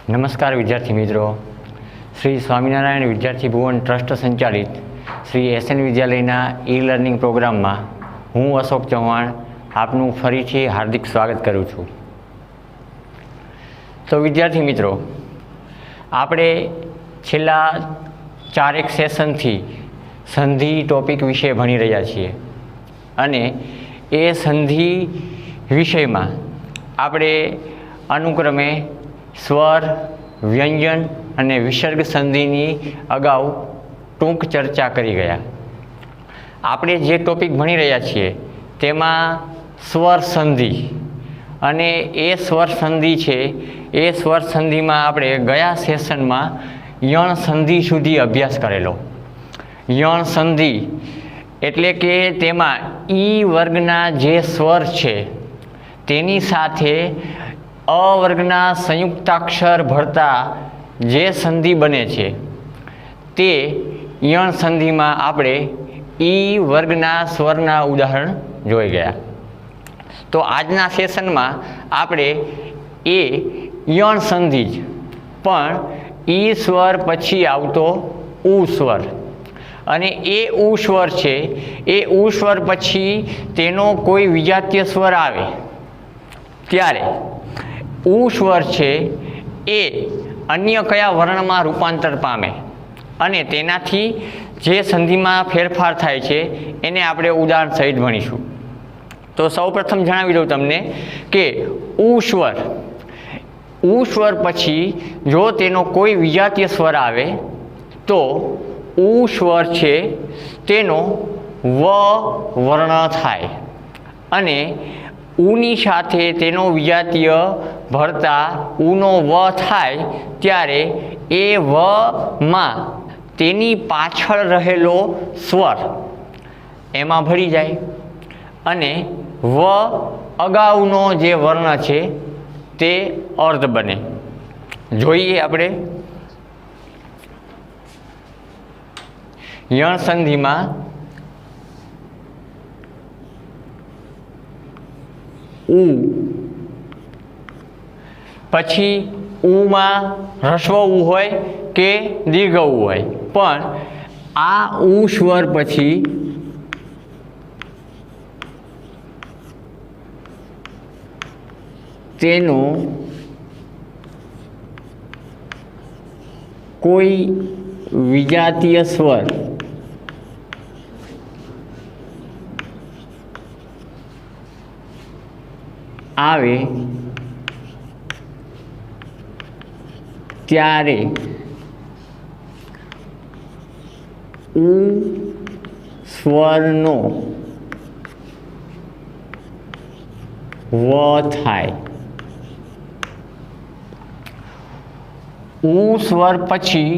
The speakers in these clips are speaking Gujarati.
નમસ્કાર વિદ્યાર્થી મિત્રો, શ્રી સ્વામિનારાયણ વિદ્યાર્થી ભુવન ટ્રસ્ટ સંચાલિત શ્રી એસએન વિદ્યાલયના ઈ લર્નિંગ પ્રોગ્રામમાં હું અશોક ચૌહાણ આપનું ફરીથી હાર્દિક સ્વાગત કરું છું. તો વિદ્યાર્થી મિત્રો, આપણે છેલ્લા 4 સેશનથી સંધિ ટોપિક વિશે ભણી રહ્યા છીએ અને એ સંધિ વિષયમાં આપણે અનુક્રમે સ્વર, વ્યંજન અને વિસર્ગ સંધિની અગાઉ ટૂંક ચર્ચા કરી ગયા. આપણે જે ટોપિક ભણી રહ્યા છીએ તેમાં સ્વર સંધિ અને એ સ્વર સંધિ છે એ સ્વર સંધિમાં આપણે ગયા સેશનમાં યણ સંધિ સુધી અભ્યાસ કરેલો. યણ સંધિ એટલે કે તેમાં ઈ વર્ગના જે સ્વર છે તેની સાથે અ વર્ગના સંયુક્તાક્ષર ભળતા જે સંધિ બને છે તે યણ સંધિમાં આપણે ઈ વર્ગના સ્વરના ઉદાહરણ જોઈ ગયા. તો આજના સેશનમાં આપણે એ યણ સંધિ જ પણ ઈ સ્વર પછી આવતો ઉ સ્વર અને એ ઉ સ્વર છે એ ઉ સ્વર પછી તેનો કોઈ વિજાતીય સ્વર આવે ત્યારે ઉ સ્વર છે એ અન્ય કયા વર્ણમાં રૂપાંતર પામે અને તેનાથી જે સંધિમાં ફેરફાર થાય છે એને આપણે ઉદાહરણ સહિત ભણીશું. તો સૌપ્રથમ જણાવી દઉં તમને કે ઉ સ્વર પછી જો તેનો કોઈ વિજાતીય સ્વર આવે તો ઉ સ્વર છે તેનો વ વર્ણ થાય અને ઉની સાથે તેનો વિજાતીય ભળતા ઉનો વ થાય ત્યારે એ વમાં તેની પાછળ રહેલો સ્વર એમાં ભળી જાય અને વ અગાઉનો જે વર્ણ છે તે અર્ધ બને. જોઈએ આપણે યણ સંધિમાં ઉ પછી ઉમાં હ્રસ્વ ઉ હોય કે દીર્ઘ ઉ હોય પણ આ ઉ સ્વર પછી તેનો કોઈ વિજાતીય સ્વર આવે ત્યારે ઉ સ્વરનો વ થાય. ઉ સ્વર પછી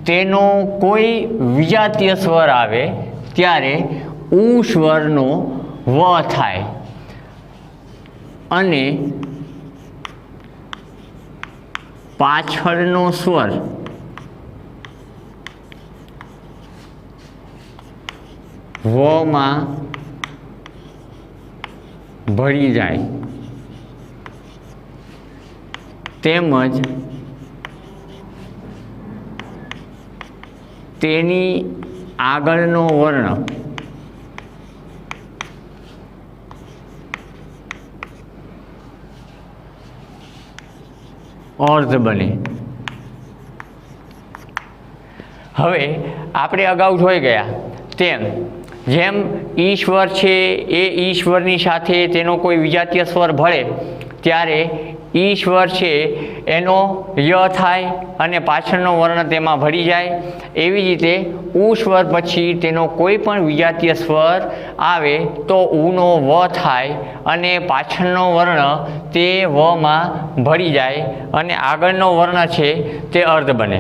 તેનો કોઈ વિજાતીય સ્વર આવે ત્યારે ઉ સ્વરનો વ થાય અને પાછળનો સ્વર વમાં ભળી જાય તેમજ તેની આગળનો વર્ણ અર્ધ બને. હવે આપણે અગાઉ જોઈ ગયા તેમ જેમ ઈશ્વર છે એ ઈશ્વરની સાથે તેનો કોઈ વિજાતીય સ્વર ભળે ત્યારે ઈશ્વર છે એનો ય થાય અને પાછળનો વર્ણ તેમાં ભળી જાય. એવી રીતે ઉ સ્વર પછી તેનો કોઈ પણ વિજાતીય સ્વર આવે તો ઉનો વ થાય અને પાછળનો વર્ણ તે વમાં ભળી જાય અને આગળનો વર્ણ છે તે અર્ધ બને.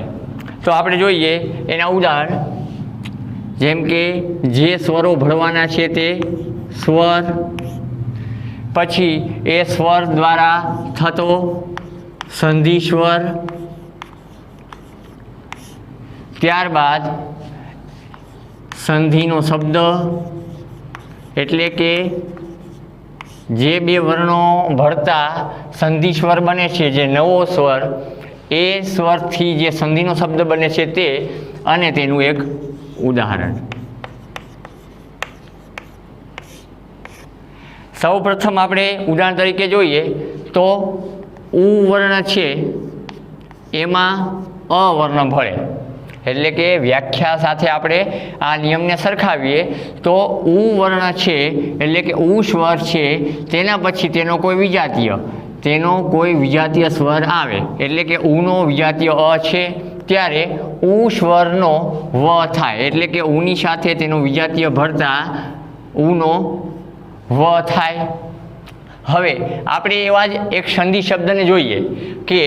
તો આપણે જોઈએ એના ઉદાહરણ. જેમ કે જે સ્વરો ભળવાના છે તે સ્વર, પછી એ સ્વર દ્વારા થતો સંધિ સ્વર, ત્યારબાદ સંધિનો શબ્દ એટલે કે જે બે વર્ણો ભળતા સંધિ સ્વર બને છે, જે નવો સ્વર એ સ્વરથી જે સંધિનો શબ્દ બને છે તે અને તેનું એક ઉદાહરણ. સૌ પ્રથમ આપણે ઉદાહરણ તરીકે જોઈએ તો ઉ વર્ણ છે એમાં અ વર્ણ ભળે, એટલે કે વ્યાખ્યા સાથે આપણે આ નિયમને સરખાવીએ તો ઉ વર્ણ છે એટલે કે ઉ સ્વર છે તેના પછી તેનો કોઈ વિજાતીય સ્વર આવે, એટલે કે ઉનો વિજાતીય અ છે ત્યારે ઉ સ્વરનો વ થાય, એટલે કે ઉની સાથે તેનો વિજાતીય ભળતા ઉનો વ થાય. હવે આપણે એવા જ એક સંધિ શબ્દને જોઈએ કે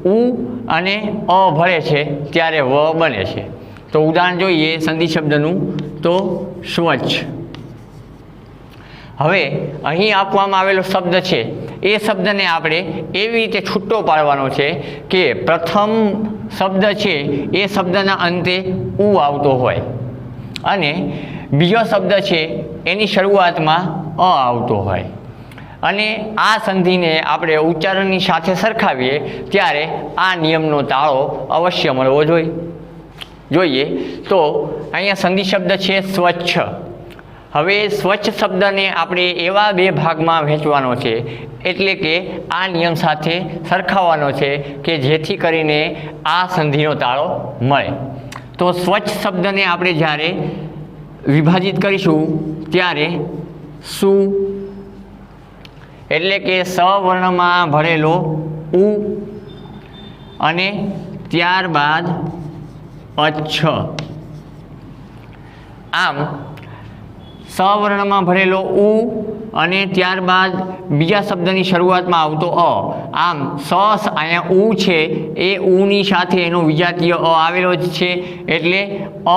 ઉ અને અ ભળે છે ત્યારે વ બને છે. તો ઉદાહરણ જોઈએ સંધિ શબ્દનું તો સ્વચ્છ. હવે અહીં આપવામાં આવેલો શબ્દ છે એ શબ્દને આપણે એવી રીતે છૂટો પાડવાનો છે કે પ્રથમ શબ્દ છે એ શબ્દના અંતે ઉ આવતો હોય અને બીજો શબ્દ છે એની શરૂઆતમાં અ આવતો હોય, અને આ સંધિને આપણે ઉચ્ચારણની સાથે સરખાવીએ ત્યારે આ નિયમનો તાળો અવશ્ય મળવો જોઈએ. તો અહીંયા સંધિ શબ્દ છે સ્વચ્છ. હવે સ્વચ્છ શબ્દને આપણે એવા બે ભાગમાં વહેંચવાનો છે, એટલે કે આ નિયમ સાથે સરખાવવાનો છે કે જેથી કરીને આ સંધિનો તાળો મળે. તો સ્વચ્છ શબ્દને આપણે જ્યારે વિભાજિત કરીશું ત્યારે સુ એટલે કે સ વર્ણમાં ભરેલો ઉ અને ત્યારબાદ અચ્છ. આમ સ વર્ણમાં ભરેલો ઉ અને ત્યારબાદ બીજા શબ્દની શરૂઆતમાં આવતો અ. આમ અહીંયા ઉ છે એ ઉની સાથે એનો વિજાતીય અ આવેલો જ છે, એટલે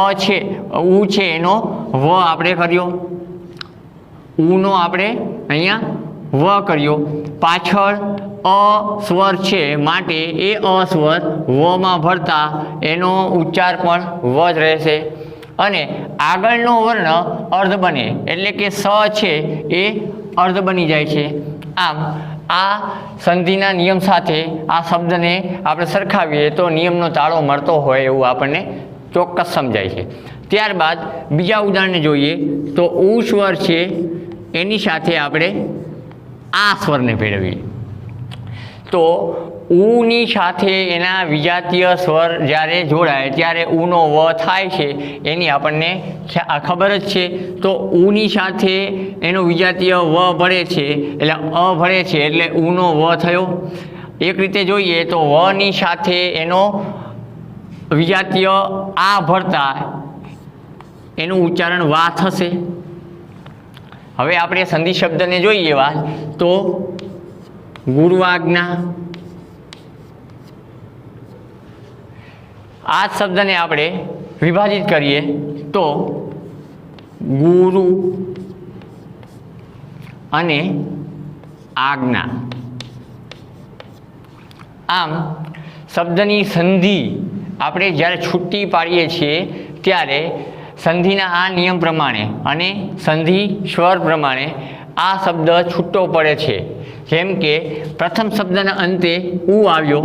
અ છે ઉ છે એનો વ આપણે કર્યો, ઉનો આપણે અહીંયા વ કર્યો. પાછળ અ સ્વર છે માટે એ અ સ્વર વમાં ભળતા એનો ઉચ્ચાર પણ વ જ રહેશે, અને આગળનો વર્ણ અર્ધ બને, એટલે કે સ છે એ અર્ધ બની જાય છે. આમ આ સંધિના નિયમ સાથે આ શબ્દને આપણે સરખાવીએ તો નિયમનો તાળો મળતો હોય એવું આપણને ચોક્કસ સમજાય છે. ત્યારબાદ બીજા ઉદાહરણને જોઈએ તો ઉ સ્વર છે એની સાથે આપણે આ સ્વરને ભેળવીએ તો ઉની સાથે એના વિજાતીય સ્વર જ્યારે જોડાય ત્યારે ઉનો વ થાય છે એની આપણને ખબર જ છે. તો ઉની સાથે એનો વિજાતીય વ ભળે છે એટલે અ ભળે છે એટલે ઉનો વ થયો. એક રીતે જોઈએ તો વની સાથે એનો વિજાતીય આ ભળતા એનું ઉચ્ચારણ વા થશે. હવે આપણે સંધિ શબ્દને જોઈએ તો ગુરુઆજ્ઞા. આ શબ્દને આપણે વિભાજિત કરીએ તો ગુરુ અને આજ્ઞા. આમ શબ્દની સંધિ આપણે જ્યારે છૂટી પાડીએ છીએ ત્યારે સંધિના આ નિયમ પ્રમાણે અને સંધિ સ્વર પ્રમાણે આ શબ્દ છૂટો પડે છે. જેમ કે પ્રથમ શબ્દના અંતે ઉ આવ્યો,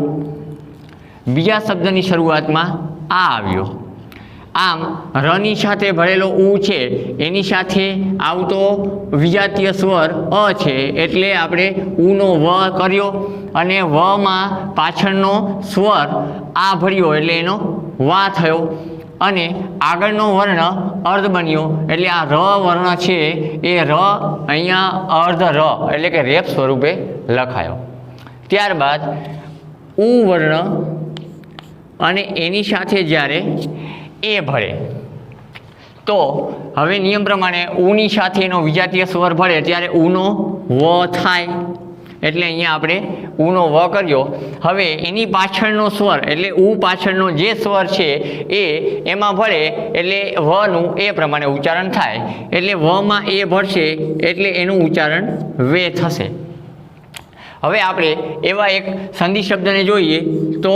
બીજા શબ્દની શરૂઆતમાં આ આવ્યો. આમ રની સાથે ભરેલો ઉ છે એની સાથે આવતો વિજાતીય સ્વર અ છે એટલે આપણે ઉનો વ કર્યો અને વમાં પાછળનો સ્વર આ ભર્યો એટલે એનો વા થયો, અને આગળનો વર્ણ અર્ધ બન્યો એટલે આ ર વર્ણ છે એ ર અહીંયા અર્ધ ર એટલે કે રેપ સ્વરૂપે લખાયો. ત્યારબાદ ઉ વર્ણ અને એની સાથે જ્યારે એ ભળે તો હવે નિયમ પ્રમાણે ઉની સાથે એનો વિજાતીય સ્વર ભળે ત્યારે ઉનો વ થાય, એટલે અહીંયા આપણે ઉનો વ કર્યો. હવે એની પાછળનો સ્વર એટલે ઉ પાછળનો જે સ્વર છે એમાં ભળે એટલે વનું એ પ્રમાણે ઉચ્ચારણ થાય, એટલે વમાં એ ભળશે એટલે એનું ઉચ્ચારણ વે થશે. હવે આપણે એવા એક સંધિ શબ્દને જોઈએ તો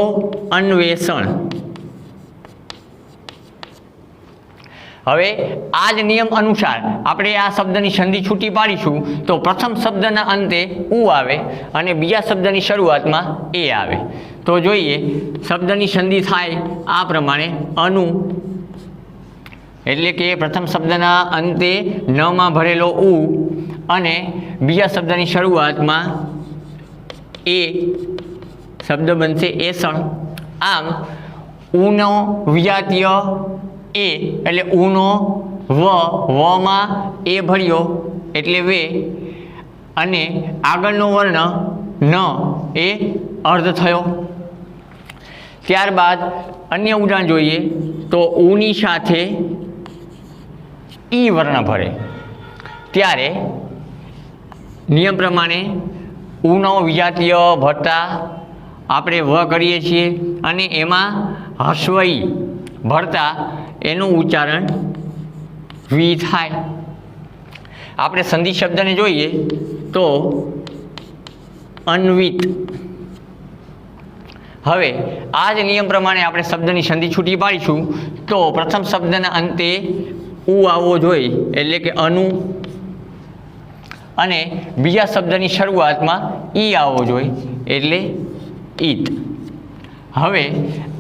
અન્વેષણ. હવે આ જ નિયમ અનુસાર આપણે આ શબ્દની સંધિ છૂટી પાડીશું તો પ્રથમ શબ્દના અંતે ઉ આવે અને બીજા શબ્દની શરૂઆતમાં એ આવે. તો જોઈએ શબ્દની સંધિ થાય આ પ્રમાણે અનુ, એટલે કે પ્રથમ શબ્દના અંતે નમાં ભરેલો ઉ અને બીજા શબ્દની શરૂઆતમાં એ શબ્દ બનશે એસણ. આમ ઉનો વિજાતીય એ એટલે ઉનો વમાં એ ભર્યો એટલે વે અને આગળનો વર્ણ ન એ અર્ધ થયો. ત્યારબાદ અન્ય ઉદાહરણ જોઈએ તો ઉની સાથે ઈ વર્ણ ભરે ત્યારે નિયમ પ્રમાણે ઉનો વિજાતીય ભરતા આપણે વ કરીએ છીએ અને એમાં હસ્વઈ ભરતા એનું ઉચ્ચારણ વી થાય. આપણે સંધિ શબ્દને જોઈએ તો અન્વિત. હવે આ જ નિયમ પ્રમાણે આપણે શબ્દની સંધિ છૂટી પાડીશું તો પ્રથમ શબ્દના અંતે ઉ આવવો જોઈએ એટલે કે અનુ અને બીજા શબ્દની શરૂઆતમાં ઈ આવવો જોઈએ એટલે ઈત. હવે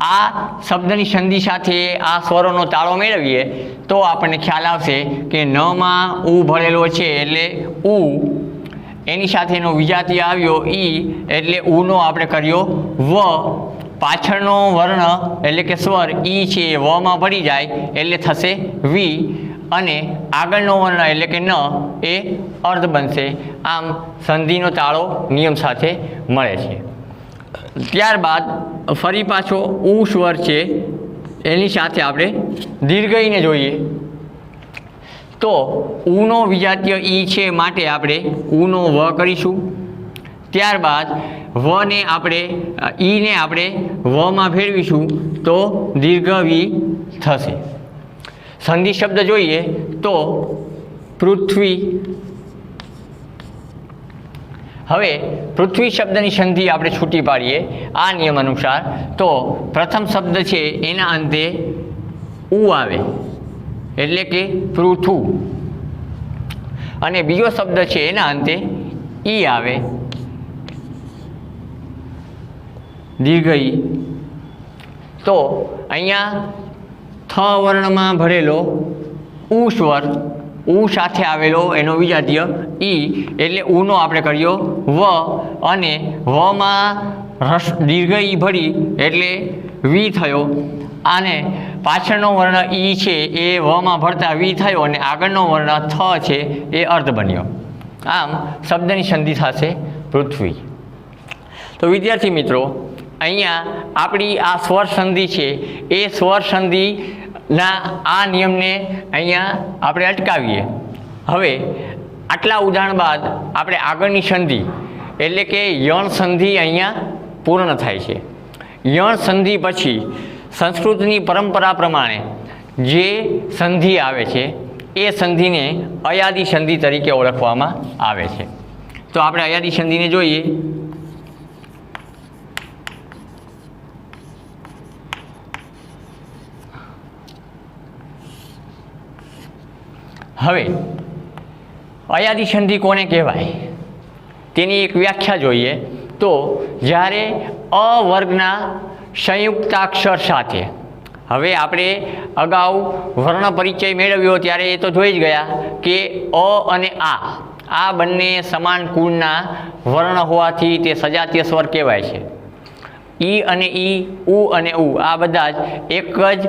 આ શબ્દની સંધિ સાથે આ સ્વરોનો તાળો મેળવીએ તો આપણને ખ્યાલ આવશે કે નમાં ઉ ભરેલો છે એટલે ઉ, એની સાથેનો વિજાતીય આવ્યો ઈ એટલે ઉનો આપણે કર્યો વ, પાછળનો વર્ણ એટલે કે સ્વર ઈ છે એ વમાં ભરી જાય એટલે થશે વી અને આગળનો વર્ણ એટલે કે ન એ અર્ધ બનશે. આમ સંધિનો તાળો નિયમ સાથે મળે છે. ત્યારબાદ ફરી પાછો ઉ સ્વર છે એની સાથે આપણે દીર્ઘઈને જોઈએ તો ઉનો વિજાતીય ઈ છે માટે આપણે ઉનો વ કરીશું. ત્યારબાદ વને આપણે ઈને આપણે વમાં ફેરવીશું તો દીર્ઘ વી થશે. સંધિ શબ્દ જોઈએ તો પૃથ્વી. હવે પૃથ્વી શબ્દની સંધિ આપણે છૂટી પાડીએ આ નિયમ અનુસાર તો પ્રથમ શબ્દ છે એના અંતે ઉ આવે એટલે કે પૃથુ અને બીજો શબ્દ છે એના અંતે ઈ આવે દીર્ઘ ઈ. તો અહીંયા થ વર્ણમાં ભરેલો ઉ સ્વર ઉ સાથે આવેલો એનો વિજાતીય ઈ એટલે ઉનો આપણે કર્યો વ અને વમાં દીર્ઘ ઈ ભરી એટલે વી થયો અને પાછળનો વર્ણ ઈ છે એ વમાં ભરતા વી થયો અને આગળનો વર્ણ થ છે એ અર્ધ બન્યો. આમ શબ્દની સંધિ થશે પૃથ્વી. તો વિદ્યાર્થી મિત્રો અહીંયા આપણી આ સ્વર સંધિ છે એ સ્વર સંધિના આ નિયમને અહીંયા આપણે અટકાવીએ. હવે આટલા ઉદાહરણ બાદ આપણે આગળની સંધિ એટલે કે યણ સંધિ અહીંયા પૂર્ણ થાય છે. યણ સંધિ પછી સંસ્કૃતની પરંપરા પ્રમાણે જે સંધિ આવે છે એ સંધિને અયાદી સંધિ તરીકે ઓળખવામાં આવે છે. તો આપણે અયાદી સંધિને જોઈએ. હવે અયાદી સંધિ કોને કહેવાય તેની એક વ્યાખ્યા જોઈએ તો જ્યારે અ વર્ગના સંયુક્તાક્ષર સાથે, હવે આપણે અગાઉ વર્ણ પરિચય મેળવ્યો ત્યારે એ તો જોઈ જ ગયા કે અ અને આ બંને સમાન કુળના વર્ણ હોવાથી તે સજાતીય સ્વર કહેવાય છે. ઈ અને ઈ, ઉ અને ઉ આ બધા જ એક જ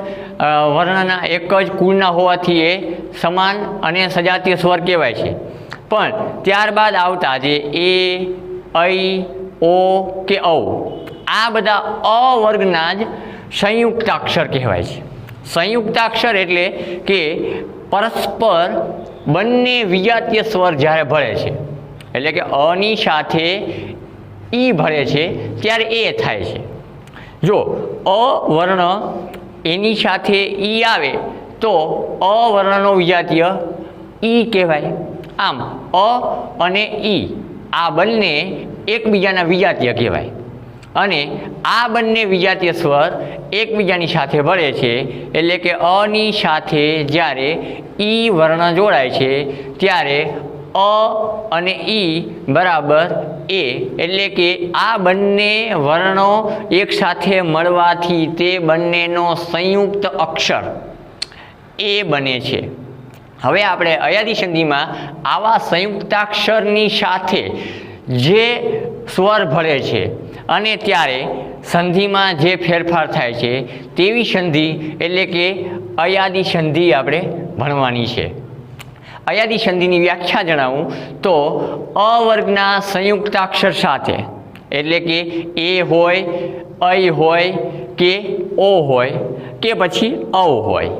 વર્ણના એક જ કુળના હોવાથી એ સમાન અને સજાતીય સ્વર કહેવાય છે. પણ ત્યારબાદ આવતા જે એ, ઐ, ઓ કે ઔ આ બધા અ વર્ગના જ સંયુક્તાક્ષર કહેવાય છે. સંયુક્તાક્ષર એટલે કે પરસ્પર બંને વિજાતીય સ્વર જ્યારે ભળે છે એટલે કે અની સાથે ઈ ભળે છે ત્યારે એ થાય છે. જો અ વર્ણ એની સાથે ઈ આવે તો અ વર્ણનો વિજાતીય ઈ કહેવાય. આમ અ અને ઈ આ બંને એકબીજાના વિજાતીય કહેવાય અને આ બંને વિજાતીય સ્વર એકબીજાની સાથે ભળે છે, એટલે કે અની સાથે જ્યારે ઈ વર્ણ જોડાય છે ત્યારે અ અને ઈ બરાબર એ, એટલે કે આ બંને વર્ણો એકસાથે મળવાથી તે બંનેનો સંયુક્ત અક્ષર એ બને છે. હવે આપણે અયાદી સંધિમાં આવા સંયુક્તાક્ષરની સાથે જે સ્વર ભળે છે અને ત્યારે સંધિમાં જે ફેરફાર થાય છે તેવી સંધિ એટલે કે અયાદી સંધિ આપણે ભણવાની છે. અયાદી સંધિની વ્યાખ્યા જણાવું તો અ વર્ગના સંયુક્તાક્ષર સાથે, એટલે કે એ હોય, ઐ હોય કે ઓ હોય કે પછી ઔ હોય,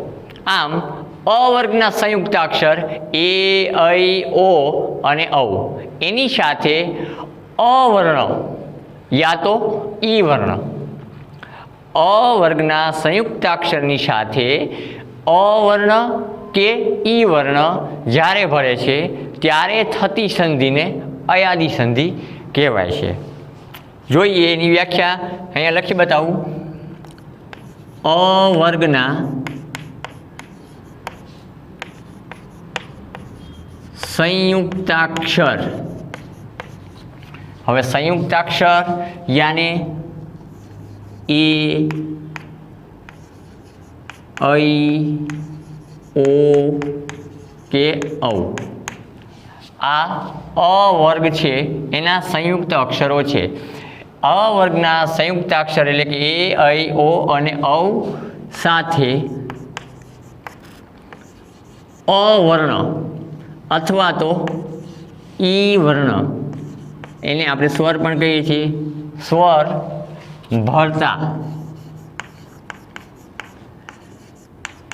આમ અ વર્ગના સંયુક્તાક્ષર એ, ઐ, ઓ અને ઔ એની સાથે અ વર્ણ યા તો ઈ વર્ણ, અ વર્ગના સંયુક્તાક્ષરની સાથે અ વર્ણ કે ઈ વર્ણ જ્યારે ભળે છે ત્યારે થતી સંધિને અયાદી સંધિ કહેવાય છે. જોઈએ એની વ્યાખ્યા અહીંયા લખી બતાવું. અ વર્ગના સંયુક્તાક્ષર, હવે સંયુક્તાક્ષર યાને એ, ઐ, ઓ કે ઔ, આ અ વર્ગ છે એના સંયુક્ત અક્ષરો છે. અ વર્ગના સંયુક્તાક્ષર એટલે કે એ, ઐ, ઓ અને ઔ સાથે અ વર્ણ અથવા તો ઈ વર્ણ, એને આપણે સ્વર પણ કહીએ છીએ, સ્વર ભળતા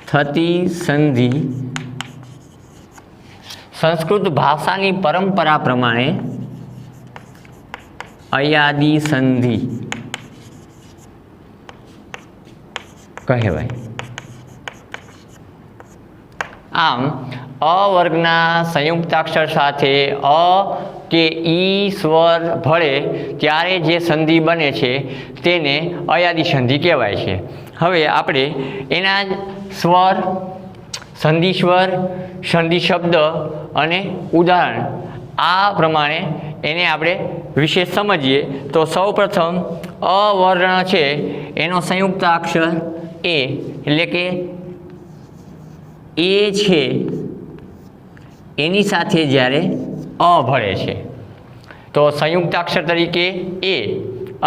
થતી સંધિ સંસ્કૃત ભાષાની પરંપરા પ્રમાણે અયાદી સંધિ કહેવાય. આમ અ વર્ગના સંયુક્તાક્ષર સાથે અ કે ઈ સ્વર ભળે ત્યારે જે સંધિ બને છે તેને અયાદી સંધિ કહેવાય છે. હવે આપણે એના જ સ્વર, સંધિ સ્વર, સંધિ શબ્દ અને ઉદાહરણ આ પ્રમાણે એને આપણે વિશે સમજીએ. તો સૌપ્રથમ અ વર્ણ છે એનો સંયુક્તાક્ષર એ, એટલે કે એ છે એની સાથે જ્યારે અ ભળે છે તો સંયુક્તાક્ષર તરીકે એ,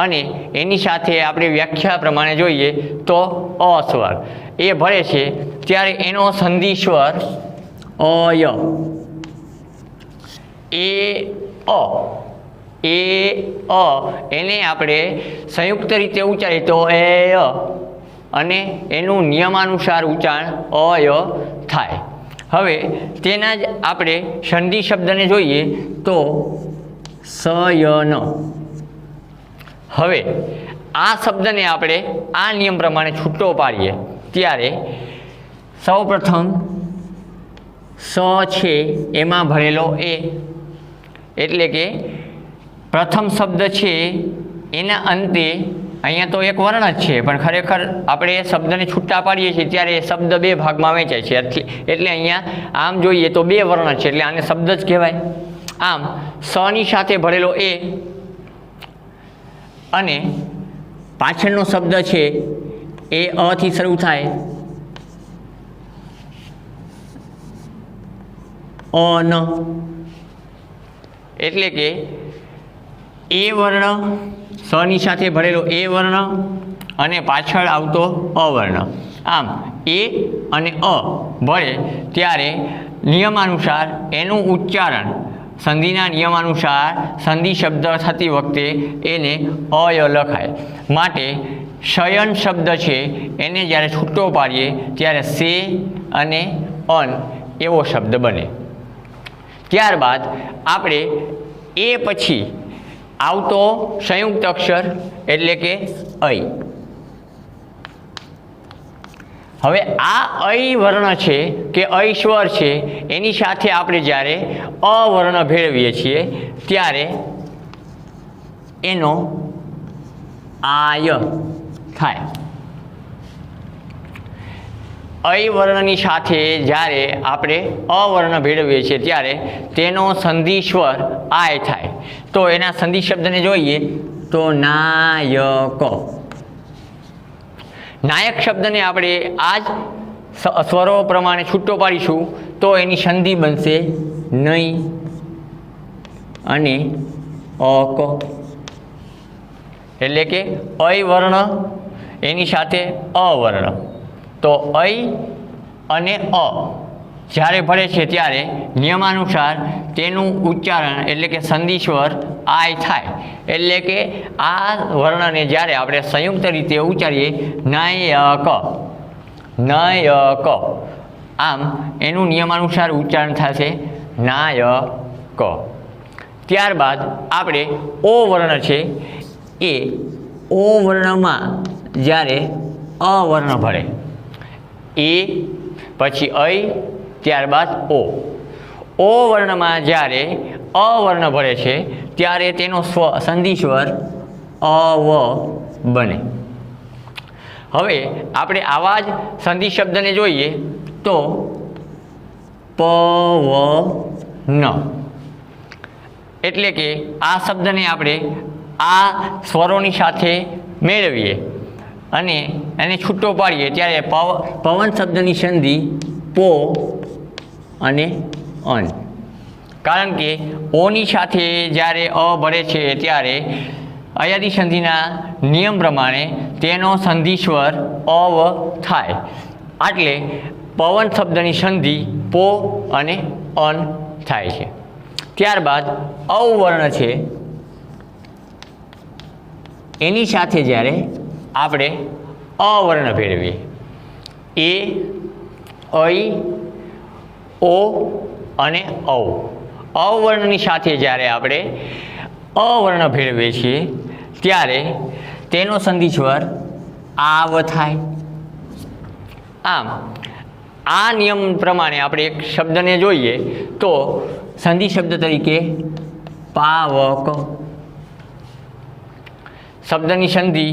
અને એની સાથે આપણે વ્યાખ્યા પ્રમાણે જોઈએ તો અ સ્વર એ ભળે છે ત્યારે એનો સંધિ સ્વર અય, એ અ, એ અ એને આપણે સંયુક્ત રીતે ઉચ્ચારીએ તો એ અ, અને એનું નિયમાનુસાર ઉચ્ચારણ અય થાય. હવે તેના જ આપણે સંધિ શબ્દને જોઈએ તો સયન. હવે આ શબ્દને આપણે આ નિયમ પ્રમાણે છૂટો પાડીએ ત્યારે સૌપ્રથમ સ છે એમાં ભરેલો એ, એટલે કે પ્રથમ શબ્દ છે એના અંતે અહીંયા તો એક વર્ણ જ છે પણ ખરેખર આપણે એ શબ્દને છૂટા પાડીએ છીએ ત્યારે એ શબ્દ બે ભાગમાં વહેંચાય છે, એટલે અહીંયા આમ જોઈએ તો બે વર્ણ છે એટલે આને શબ્દ જ કહેવાય. આમ સની સાથે ભરેલો એ અને પાછળનો શબ્દ છે એ અ થી શરૂ થાય, અન, એટલે કે એ વર્ણ, સની સાથે ભરેલો એ વર્ણ અને પાછળ આવતો અવર્ણ. આમ એ અને અ ભળે ત્યારે નિયમાનુસાર એનું ઉચ્ચારણ સંધિના નિયમાનુસાર સંધિ શબ્દ થતી વખતે એને અય લખાય. માટે શયન શબ્દ છે એને જ્યારે છૂટો પાડીએ ત્યારે સે અને અન એવો શબ્દ બને. ત્યારબાદ આપણે એ પછી આવતો સંયુક્ત અક્ષર એટલે કે ઐ. હવે આ ઐ વર્ણ છે કે ઐ સ્વર છે એની સાથે આપણે જ્યારે અ વર્ણ ભેળવીએ છીએ ત્યારે એનો આય થાય. અય વર્ણની સાથે જ્યારે આપણે અવર્ણ ભેળવીએ છીએ ત્યારે તેનો સંધિ સ્વર આય થાય. તો એના સંધિ શબ્દને જોઈએ તો નાયક. નાયક શબ્દને આપણે આ જ સ્વરો પ્રમાણે છૂટો પાડીશું તો એની સંધિ બનશે નહીં અને અક. એટલે કે અય વર્ણ એની સાથે અવર્ણ. તો અય અને અ જ્યારે ભળે છે ત્યારે નિયમાનુસાર તેનું ઉચ્ચારણ એટલે કે સંધિ સ્વર આય થાય. એટલે કે આ વર્ણને જ્યારે આપણે સંયુક્ત રીતે ઉચ્ચારીએ નાયક નાયક, આમ એનું નિયમાનુસાર ઉચ્ચારણ થશે નાયક. ત્યારબાદ આપણે ઓ વર્ણ છે એ ઓ વર્ણમાં જ્યારે અવર્ણ ભળે એ પછી અય ત્યારબાદ ઓ. ઓ વર્ણમાં જ્યારે અવર્ણ ભળે છે ત્યારે તેનો સંધિ સ્વર અવ બને. હવે આપણે આવા જ સંધિ શબ્દને જોઈએ તો પવન. એટલે કે આ શબ્દને આપણે આ સ્વરોની સાથે મેળવીએ અને એને છૂટો પાડીએ ત્યારે પવન શબ્દની સંધિ પો અને અન. કારણ કે ઓની સાથે જ્યારે અ ભળે છે ત્યારે અયાદી સંધિના નિયમ પ્રમાણે તેનો સંધિ સ્વર અવ થાય. એટલે પવન શબ્દની સંધિ પો અને અન થાય છે. ત્યારબાદ અવર્ણ છે એની સાથે જ્યારે આપણે અવર્ણ ભેળવીએ એ અય ઓ અને ઔ. અવર્ણની સાથે જ્યારે આપણે અવર્ણ ભેળવીએ છીએ ત્યારે તેનો સંધિ સ્વર આવ થાય. આમ આ નિયમ પ્રમાણે આપણે એક શબ્દને જોઈએ તો સંધિ શબ્દ તરીકે પાવક. શબ્દની સંધિ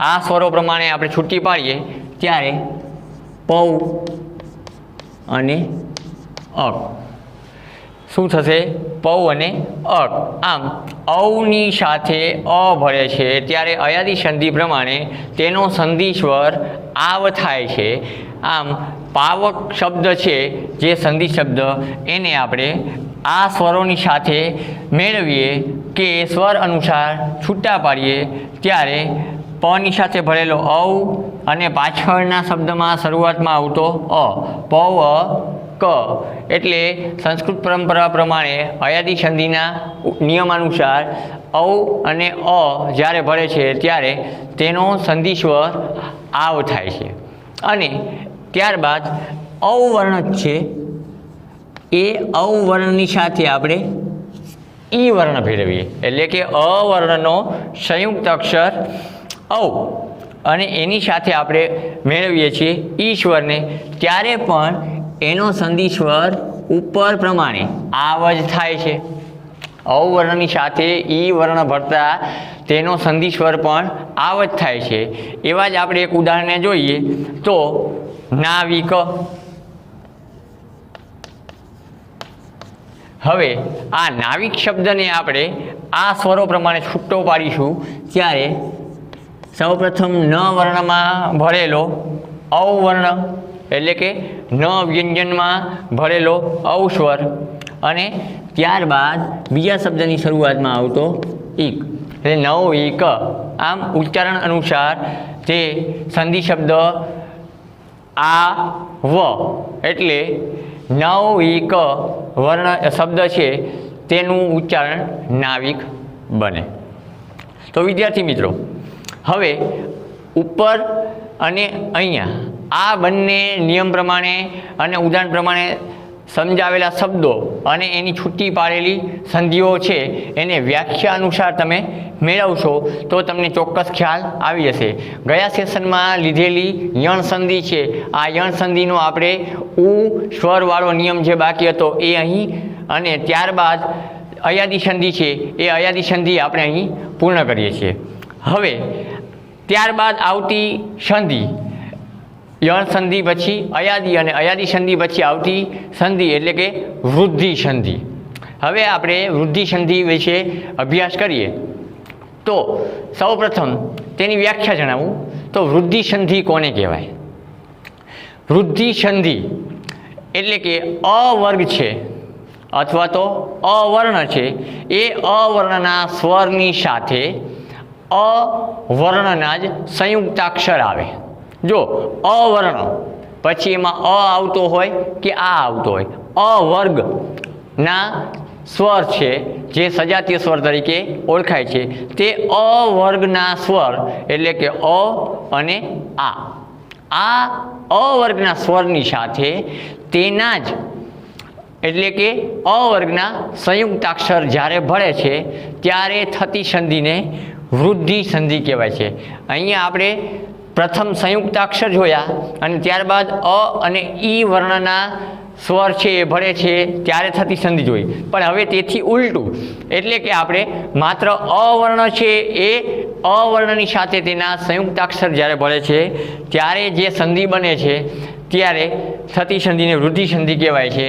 આ સ્વરો પ્રમાણે આપણે છૂટી પાડીએ ત્યારે પૌ અને અક. શું થશે? પૌ અને અક. આમ ઔની સાથે અ ભળે છે ત્યારે અયાદી સંધિ પ્રમાણે તેનો સંધિ સ્વર આવ થાય છે. આમ પાવક શબ્દ છે જે સંધિ શબ્દ એને આપણે આ સ્વરોની સાથે મેળવીએ કે સ્વર અનુસાર છૂટા પાડીએ ત્યારે પની સાથે ભળેલો ઔ અને પાછળના શબ્દમાં શરૂઆતમાં આવતો અ પૌ ક. એટલે સંસ્કૃત પરંપરા પ્રમાણે અયાદી સંધિના નિયમાનુસાર ઔ અને અ જ્યારે ભળે છે ત્યારે તેનો સંધિ સ્વર આવ થાય છે. અને ત્યારબાદ અવર્ણ છે એ અવર્ણની સાથે આપણે ઈ વર્ણ ભેળવીએ. એટલે કે અવર્ણનો સંયુક્ત અક્ષર ઔ અને એની સાથે આપણે મેળવીએ છીએ ઈ સ્વરને ત્યારે પણ એનો સંધિ સ્વર ઉપર પ્રમાણે આવ જ થાય છે. અવર્ણની સાથે ઈ વર્ણ ભળતા તેનો સંધિ સ્વર પણ આવ જ થાય છે. એવા જ આપણે એક ઉદાહરણને જોઈએ તો નાવિક. હવે આ નાવિક શબ્દને આપણે આ સ્વરો પ્રમાણે છૂટો પાડીશું ત્યારે સૌપ્રથમ ન વર્ણમાં ભળેલો અવર્ણ એટલે કે ન વ્યંજનમાં ભળેલો અવસ્વર અને ત્યારબાદ બીજા શબ્દની શરૂઆતમાં આવતો ઈક એટલે નવ ઈક. આમ ઉચ્ચારણ અનુસાર તે સંધિ શબ્દ આ વ એટલે નવ ઈક વર્ણ શબ્દ છે તેનું ઉચ્ચારણ નાવિક બને. તો વિદ્યાર્થી મિત્રો, હવે ઉપર અને અહીંયા આ બંને નિયમ પ્રમાણે અને ઉદાહરણ પ્રમાણે સમજાવેલા શબ્દો અને એની છૂટી પાડેલી સંધિઓ છે એને વ્યાખ્યા અનુસાર તમે મેળવશો તો તમને ચોક્કસ ખ્યાલ આવી જશે. ગયા સેશનમાં લીધેલી યણ સંધિ છે, આ યણ સંધિનો આપણે ઉ સ્વરવાળો નિયમ જે બાકી હતો એ અહીં અને ત્યારબાદ અયાદી સંધિ છે એ અયાદી સંધિ આપણે અહીં પૂર્ણ કરીએ છીએ. હવે ત્યારબાદ આવતી સંધિ યણ સંધિ પછી અયાદી અને અયાદી સંધિ પછી આવતી સંધિ એટલે કે વૃદ્ધિ સંધિ. હવે આપણે વૃદ્ધિ સંધિ વિશે અભ્યાસ કરીએ તો સૌપ્રથમ તેની વ્યાખ્યા જણાવું તો વૃદ્ધિ સંધિ કોને કહેવાય? વૃદ્ધિ સંધિ એટલે કે અવર્ગ છે અથવા તો અવર્ણ છે, એ અવર્ણના સ્વરની સાથે અવર્ણના જ સંયુક્તાક્ષર આવે. જો અવર્ણ પછી એમાં અ આવતો હોય કે આ આવતો હોય, અવર્ગના સ્વર છે જે સજાતીય સ્વર તરીકે ઓળખાય છે, તે અવર્ગના સ્વર એટલે કે અ અને આ અવર્ગના સ્વરની સાથે તેના જ એટલે કે અવર્ગના સંયુક્તાક્ષર જ્યારે ભળે છે ત્યારે થતી સંધિને વૃદ્ધિ સંધિ કહેવાય છે. અહીંયા આપણે પ્રથમ સંયુક્તાક્ષર જોયા અને ત્યારબાદ અ અને ઈ વર્ણના સ્વર છે એ ભળે છે ત્યારે થતી સંધિ જોઈ. પણ હવે તેથી ઉલટું એટલે કે આપણે માત્ર અવર્ણ છે એ અવર્ણની સાથે તેના સંયુક્તાક્ષર જ્યારે ભળે છે ત્યારે જે સંધિ બને છે ત્યારે થતી સંધિને વૃદ્ધિ સંધિ કહેવાય છે.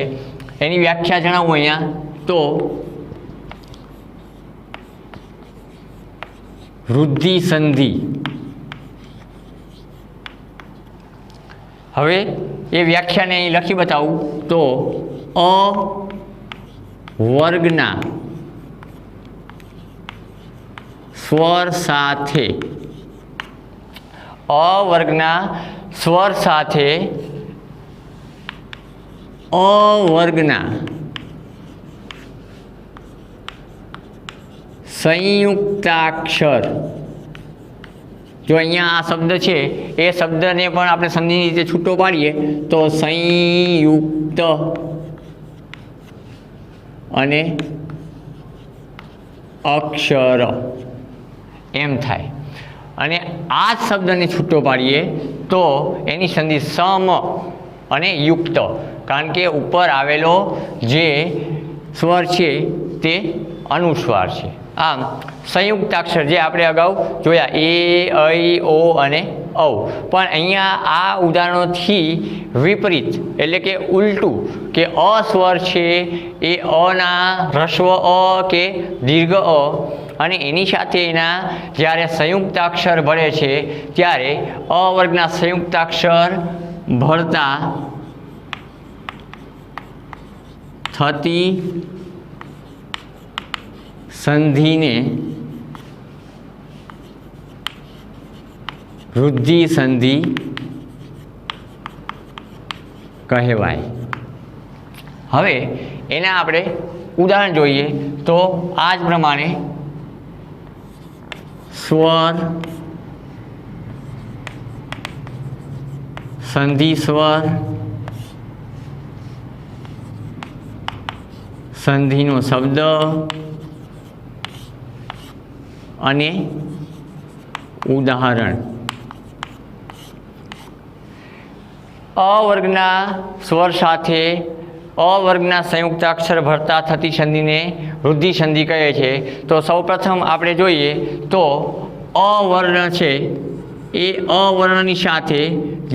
એની વ્યાખ્યા જણાવું અહીંયા તો વૃદ્ધિ સંધિ. હવે એ વ્યાખ્યાને અહીં લખી બતાવું તો અવર્ગના સ્વર સાથે અવર્ગના સ્વર સાથે અવર્ગના સંયુક્તાક્ષર. જો અહીંયા આ શબ્દ છે એ શબ્દને પણ આપણે સંધિની રીતે છૂટો પાડીએ તો સંયુક્ત અને અક્ષર એમ થાય. અને આ જ શબ્દને છૂટો પાડીએ તો એની સંધિ સમ અને યુક્ત, કારણ કે ઉપર આવેલો જે સ્વર છે તે અનુસ્વાર છે. આમ સંયુક્તાક્ષર જે આપણે અગાઉ જોયા એ, ઐ, ઓ અને ઔ, પણ અહીંયા આ ઉદાહરણોથી વિપરીત એટલે કે ઉલટું કે અ સ્વર છે એ અના હ્રસ્વ અ કે દીર્ઘ અ અને એની સાથે એના જ્યારે સંયુક્તાક્ષર ભળે છે ત્યારે અવર્ગના સંયુક્તાક્ષર ભળતા થતી સંધિને વૃદ્ધિ સંધિ કહેવાય. હવે એના આપણે ઉદાહરણ જોઈએ તો આ જ પ્રમાણે સ્વર, સંધિ સ્વર, સંધિનો શબ્દ અને ઉદાહરણ. અવર્ગના સ્વર સાથે અવર્ગના સંયુક્તાક્ષર ભળતા થતી સંધિને વૃદ્ધિ સંધિ કહે છે. તો સૌપ્રથમ આપણે જોઈએ તો અવર્ણ છે એ અવર્ણની સાથે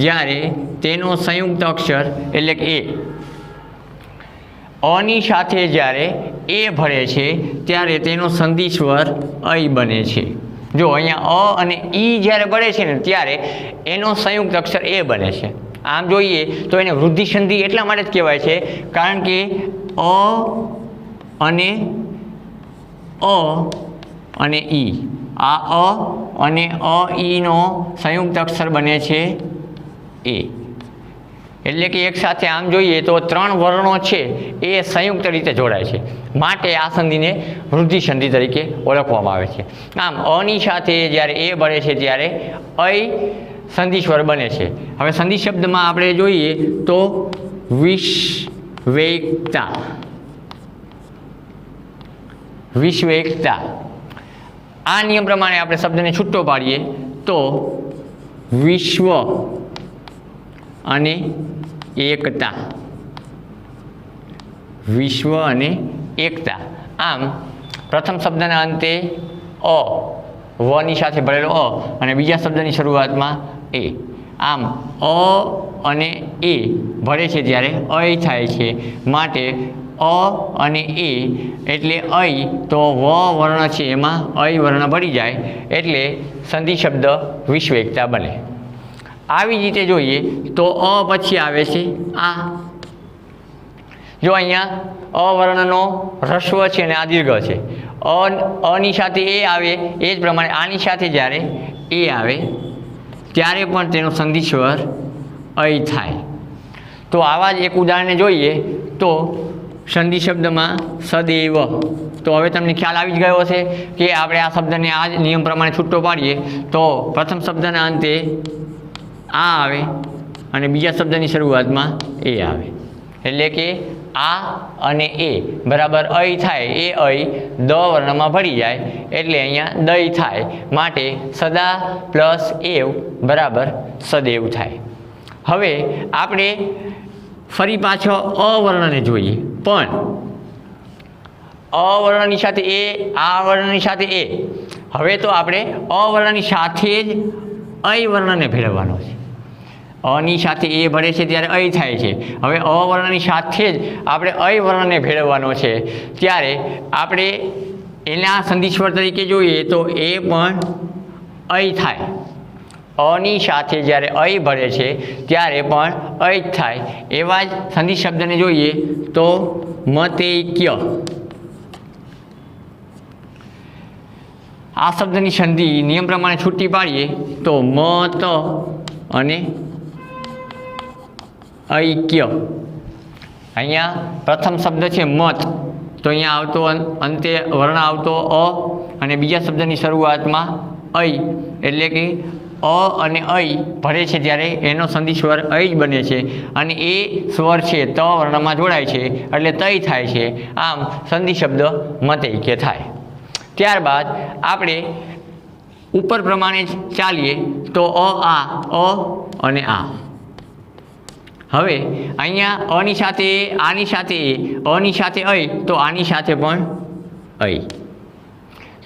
જ્યારે તેનો સંયુક્ત અક્ષર એટલે કે એ, અની સાથે જ્યારે એ ભળે છે ત્યારે તેનો સંધિ સ્વર ઐ બને છે. જો અહીંયા અ અને ઈ જ્યારે ભળે છે ને ત્યારે એનો સંયુક્ત અક્ષર એ બને છે. આમ જોઈએ તો એને વૃદ્ધિ સંધિ એટલા માટે જ કહેવાય છે કારણ કે અ અને ઈ, આ અ અને ઈનો સંયુક્ત અક્ષર બને છે એ. એટલે કે એક સાથે આમ જોઈએ તો ત્રણ વર્ણો છે એ સંયુક્ત રીતે જોડાય છે, માટે આ સંધિને વૃદ્ધિ સંધિ તરીકે ઓળખવામાં આવે છે. આમ અની સાથે જ્યારે એ ભળે છે ત્યારે ઐ સંધિ સ્વર બને છે. હવે સંધિ શબ્દમાં આપણે જોઈએ તો વિશ્વેકતા. વિશ્વેકતા આ નિયમ પ્રમાણે આપણે શબ્દને છૂટો પાડીએ તો વિશ્વ અને એકતા. વિશ્વ અને એકતા. આમ પ્રથમ શબ્દના અંતે અ વની સાથે ભરેલો અ અને બીજા શબ્દની શરૂઆતમાં એ. આમ અ અને એ ભળે છે ત્યારે અય થાય છે, માટે અ અને એ એટલે અય, તો વ વર્ણ છે એમાં અય વર્ણ ભળી જાય એટલે સંધિ શબ્દ વિશ્વ એકતા બને. આવી રીતે જોઈએ તો અ પછી આવે છે આ. જો અહીંયા અ વર્ણનો હ્રસ્વ છે અને આ દીર્ઘ છે. અની સાથે એ આવે એ જ પ્રમાણે આની સાથે જ્યારે એ આવે ત્યારે પણ તેનો સંધિ સ્વર અય થાય. તો આવા જ એક ઉદાહરણને જોઈએ તો સંધિ શબ્દમાં સદૈવ. તો હવે તમને ખ્યાલ આવી જ ગયો હશે કે આપણે આ શબ્દને આ જ નિયમ પ્રમાણે છૂટો પાડીએ તો પ્રથમ શબ્દના અંતે આ આવે અને બીજા શબ્દની શરૂઆતમાં એ આવે, એટલે કે આ અને એ બરાબર અય થાય. એ અય દ વર્ણમાં ભળી જાય એટલે અહીંયા દય થાય, માટે સદા પ્લસ એવ બરાબર સદૈવ થાય. હવે આપણે ફરી પાછો અ વર્ણને જોઈએ, પણ અ વર્ણની સાથે એ, આ વર્ણની સાથે એ. હવે તો આપણે અ વર્ણની સાથે જ અય વર્ણને ભેળવવાનો છે. અની સાથે એ ભળે છે ત્યારે અય થાય છે. હવે અ વર્ણની સાથે જ આપણે અય વર્ણને ભેળવવાનો છે, ત્યારે આપણે એના સંધિ સ્વર તરીકે જોઈએ તો એ પણ અય થાય. અની સાથે જ્યારે અય ભળે છે ત્યારે પણ અય જ થાય. એવા જ સંધિ શબ્દને જોઈએ તો મતૈક્ય. આ શબ્દની સંધિ નિયમ પ્રમાણે છૂટી પાડીએ તો મત અને ઐક્ય. અહીંયા પ્રથમ શબ્દ છે મત, તો અહીંયા આવતો અંતે વર્ણ આવતો અ અને બીજા શબ્દની શરૂઆતમાં ઐ, એટલે કે અ અને ઐ ભળે છે ત્યારે એનો સંધિ સ્વર ઐ જ બને છે અને એ સ્વર છે ત વર્ણમાં જોડાય છે એટલે તય થાય છે. આમ સંધિ શબ્દ મતૈક્ય થાય. ત્યારબાદ આપણે ઉપર પ્રમાણે ચાલીએ તો આ અને આ. હવે અહીંયા અની સાથે આની સાથે અની સાથે અય, તો આની સાથે પણ અય.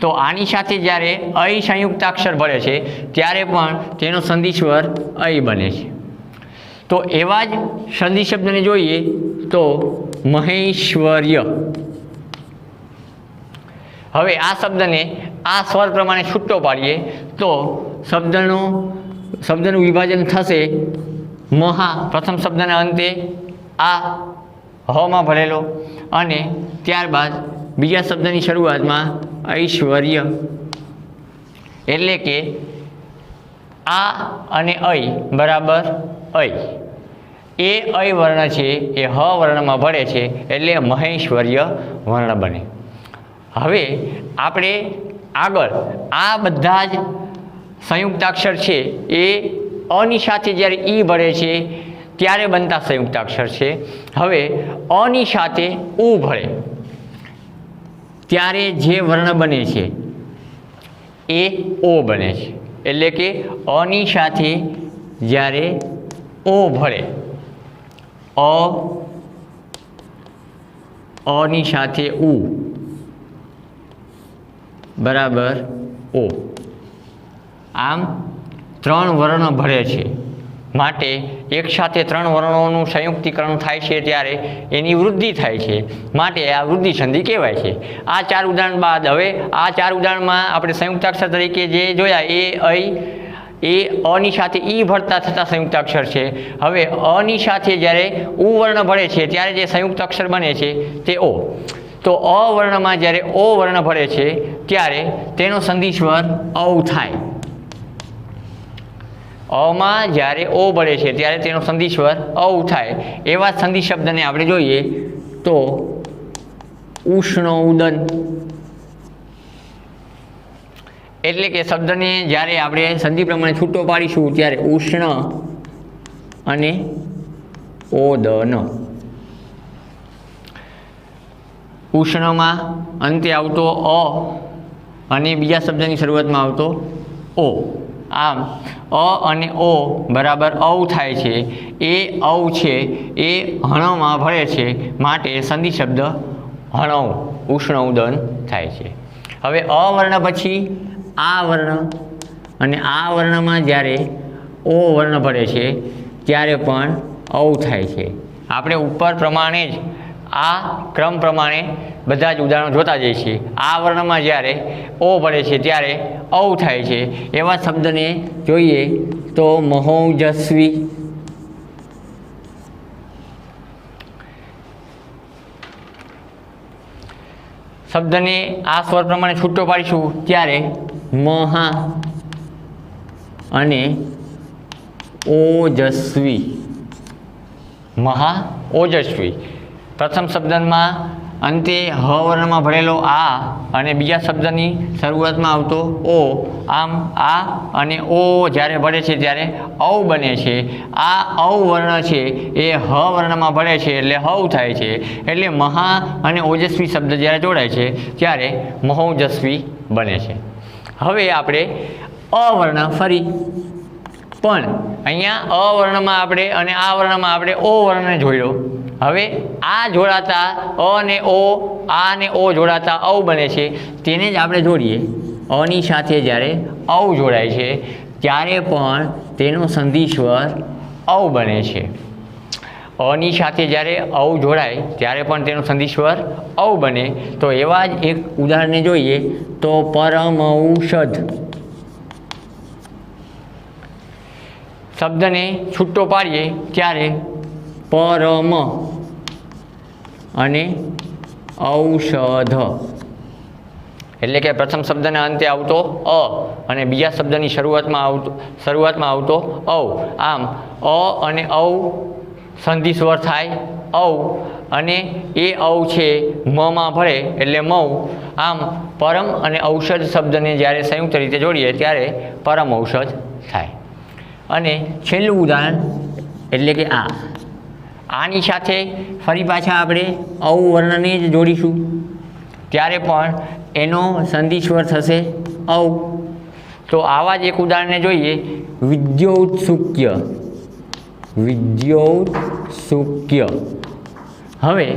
તો આની સાથે જ્યારે અય સંયુક્તાક્ષર ભળે છે ત્યારે પણ તેનો સંધિ સ્વર અય બને છે. તો એવા જ સંધિ શબ્દને જોઈએ તો મહેશ્વર્ય. હવે આ શબ્દને આ સ્વર પ્રમાણે છૂટો પાડીએ તો શબ્દનું વિભાજન થશે. મહા પ્રથમ શબ્દના અંતે આ હમાં ભરેલો અને ત્યારબાદ બીજા શબ્દની શરૂઆતમાં ઐશ્વર્ય, એટલે કે આ અને અય બરાબર અય. એ અય વર્ણ છે એ હ વર્ણમાં ભળે છે એટલે મહેશ્વર્ય વર્ણ બને. હવે આપણે આગળ આ બધા જ સંયુક્તાક્ષર છે એ અની સાથે જ્યારે ઈ ભળે છે ત્યારે બનતા સંયુક્તાક્ષર છે. હવે અની સાથે ઉ ભળે ત્યારે જે વર્ણ બને છે એ ઓ બને છે, એટલે કે અની સાથે જ્યારે ઓ ભળે, અની સાથે ઉ બરાબર ઓ. આમ ત્રણ વર્ણ ભળે છે, માટે એક સાથે ત્રણ વર્ણોનું સંયુક્તિકરણ થાય છે ત્યારે એની વૃદ્ધિ થાય છે, માટે આ વૃદ્ધિ સંધિ કહેવાય છે. આ ચાર ઉદાહરણ બાદ હવે આ ચાર ઉદાહરણમાં આપણે સંયુક્તાક્ષર તરીકે જે જોયા એ અય, એ અની સાથે ઈ ભળતા થતા સંયુક્તાક્ષર છે. હવે અની સાથે જ્યારે ઉ વર્ણ ભળે છે ત્યારે જે સંયુક્તાક્ષર બને છે તે ઓ. તો અ વર્ણમાં જ્યારે ઓ વર્ણ ભળે છે ત્યારે તેનો સંધિ સ્વર ઔ થાય. અમાં જ્યારે ઓ ભળે છે ત્યારે તેનો સંધિ સ્વર ઔ થાય. એવા સંધિ શબ્દને આપણે જોઈએ તો ઉષ્ણ ઉદન, એટલે કે શબ્દને જ્યારે આપણે સંધિ પ્રમાણે છૂટો પાડીશું ત્યારે ઉષ્ણ અને ઓદન. ઉષ્ણમાં અંતે આવતો અ અને બીજા શબ્દની શરૂઆતમાં આવતો ઓ. આમ અ અને ઓ બરાબર ઔ થાય છે. એ ઔ છે એ હણમાં ભળે છે, માટે સંધિ શબ્દ હણૌ ઉષ્ણ ઉદન થાય છે. હવે અ વર્ણ પછી આ વર્ણ અને આ વર્ણમાં જ્યારે ઓ વર્ણ ભળે છે ત્યારે પણ ઔ થાય છે. આપણે ઉપર પ્રમાણે જ આ ક્રમ પ્રમાણે બધા જ ઉદાહરણો જોતા જઈએ છીએ. આ વર્ણમાં જ્યારે ઓ ભળે છે ત્યારે ઔ થાય છે. એવા શબ્દને જોઈએ તો મહોજસ્વી, શબ્દને આ સ્વર પ્રમાણે છૂટો પાડીશું ત્યારે મહા અને ઓજસ્વી, મહા ઓજસ્વી. પ્રથમ શબ્દમાં અંતે હ વર્ણમાં ભરેલો આ અને બીજા શબ્દની શરૂઆતમાં આવતો ઓ, આમ આ અને ઓ જ્યારે ભળે છે ત્યારે ઔ બને છે. આ ઔ વર્ણ છે એ હ વર્ણમાં ભળે છે એટલે હૌ થાય છે. એટલે મહા અને ઓજસ્વી શબ્દ જ્યારે જોડાય છે ત્યારે મહોજસ્વી બને છે. હવે આપણે અવર્ણ ફરી પણ અહીંયા અવર્ણમાં આપણે અને આ વર્ણમાં આપણે ઓ વર્ણને જોડ્યો. હવે આ જોડાતા અ અને ઓ, આ અને ઓ જોડાતા ઔ બને છે. તેને જ આપણે જોડીએ. અની સાથે જ્યારે ઔ જોડાય છે ત્યારે પણ તેનો સંધિ સ્વર ઔ બને છે. અની સાથે જ્યારે ઔ જોડાય ત્યારે પણ તેનો સંધિ સ્વર ઔ બને. તો એવા જ એક ઉદાહરણને જોઈએ તો પરમૌષધ. શબ્દને છૂટો પાડીએ ત્યારે પરમ અને ઔષધ, એટલે કે પ્રથમ શબ્દના અંતે આવતો અ અને બીજા શબ્દની શરૂઆતમાં આવતો ઔ. આમ અ અને ઔ સંધિ સ્વર થાય ઔ અને એ ઔ છે મમાં ભળે એટલે મૌ. આમ પરમ અને ઔષધ શબ્દને જ્યારે સંયુક્ત રીતે જોડીએ ત્યારે પરમ ઔષધ થાય. અને છેલ્લું ઉદાહરણ એટલે કે આની સાથે ફરી પાછા આપણે ઔ વર્ણને જ જોડીશું ત્યારે પણ એનો સંધિ સ્વર થશે ઔ. તો આવા જ એક ઉદાહરણને જોઈએ વિદ્યોત્સુક્ય. વિદ્યોત્સુક્ય. હવે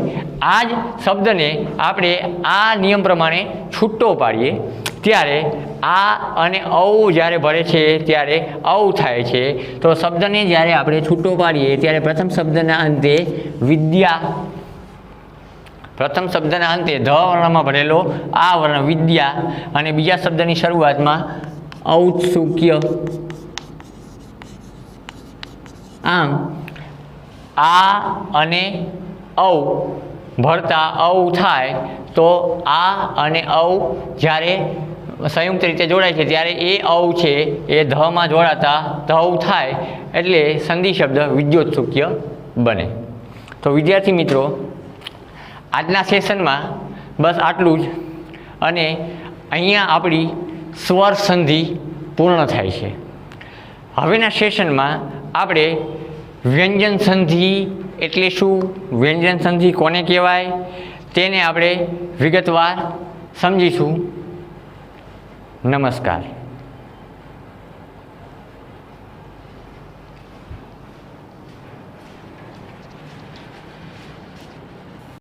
આ જ શબ્દને આપણે આ નિયમ પ્રમાણે છૂટો પાડીએ ત્યારે આ અને ઔ જ્યારે ભળે છે ત્યારે ઔ થાય છે. તો શબ્દને જ્યારે આપણે છૂટો પાડીએ ત્યારે પ્રથમ શબ્દના અંતે વિદ્યા, પ્રથમ શબ્દના અંતે ધ વર્ણમાં ભરેલો આ વર્ણ વિદ્યા અને બીજા શબ્દની શરૂઆતમાં ઔત્સુક્ય. આમ આ અને ઔ ભળતા ઔ થાય. તો આ અને ઔ જ્યારે સંયુક્ત રીતે જોડાય છે ત્યારે એ ઔ છે એ ધમાં જોડાતા ધૌ થાય એટલે સંધિ શબ્દ વિદ્યોત્સુક્ય બને. તો વિદ્યાર્થી મિત્રો, આજના સેશનમાં બસ આટલું જ. અને અહીંયા આપણી સ્વર સંધિ પૂર્ણ થાય છે. હવેના સેશનમાં આપણે વ્યંજન સંધિ એટલે શું, વ્યંજન સંધિ કોને કહેવાય તેને આપણે વિગતવાર સમજીશું. નમસ્કાર.